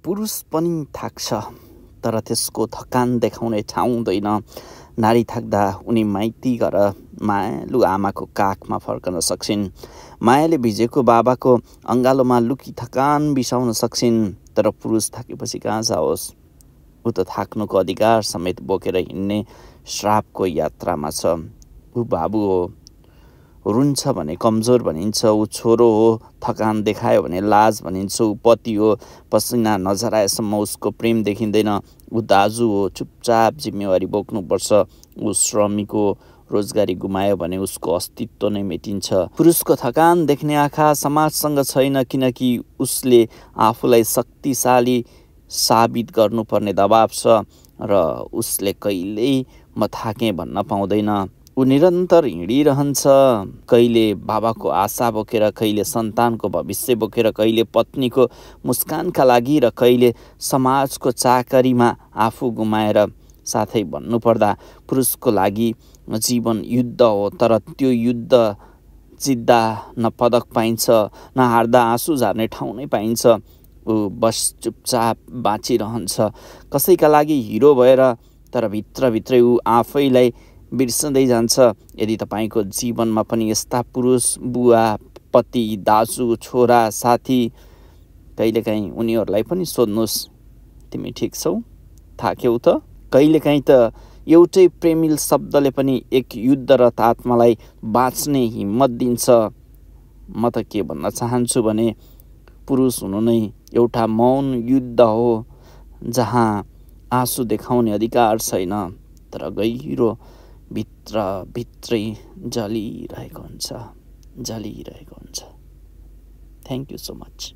पुरुष पनि थाक्छ, तर त्यसको थकान देखाउने ठाउँ हुँदैन। नारी थाक्दा उनी माइती घर मायालु आमाको काखमा फर्कन सक्छिन्। मायाले भिजेको बाबाको अँगालोमा लुकी थकान बिसाउन सक्छिन्। तर पुरुष थाकेपछि कहाँ जाओस्? ऊ त थाक्नुको अधिकार समेत बोकेर हिँड्ने श्रापको यात्रामा छ। ऊ बाबु हो, रुन्छ भने कमजोर भनिन्छ। ऊ छोरो हो, थकान देखायो भने लाज भनिन्छ। ऊ पति हो, पसिना नझराएसम्म उसको प्रेम देखिँदैन। ऊ दाजु हो, चुपचाप जिम्मेवारी बोक्नुपर्छ। ऊ श्रमिक हो, रोजगारी गुमायो भने उसको अस्तित्व नै मेटिन्छ। पुरुषको थकान देख्ने आँखा समाजसँग छैन, किनकि उसले आफूलाई शक्तिशाली साबित गर्नुपर्ने दबाब छ र उसले कहिल्यै म थाकेँ भन्न पाउँदैन। ऊ निरन्तर हिँडिरहन्छ, कहिले बाबाको आशा बोकेर, कहिले सन्तानको भविष्य बोकेर, कहिले पत्नीको मुस्कानका लागि र कहिले समाजको चाकरीमा आफू गुमाएर। साथै भन्नुपर्दा पुरुषको लागि जीवन युद्ध हो, तर त्यो युद्ध जित्दा न पदक पाइन्छ, न हार्दा आँसु झार्ने ठाउँ नै पाइन्छ। ऊ बस चुपचाप बाँचिरहन्छ, कसैका लागि हिरो भएर, तर भित्रभित्रै ऊ आफैलाई बिर्सँदै जान्छ। यदि तपाईँको जीवनमा पनि यस्ता पुरुष, बुवा, पति, दाजु, छोरा, साथी कहिलेकाहीँ उनीहरूलाई पनि सोध्नुहोस्, तिमी ठिक छौ? थाक्यौ त? कहिलेकाहीँ त एउटै प्रेमिल शब्दले पनि एक युद्धरत आत्मालाई बाँच्ने हिम्मत दिन्छ। म त के भन्न चाहन्छु भने पुरुष हुनु नै एउटा मौन युद्ध हो, जहाँ आँसु देखाउने अधिकार छैन, तर गहिरो भित्रै जलिरहेको हुन्छ। Thank you so much.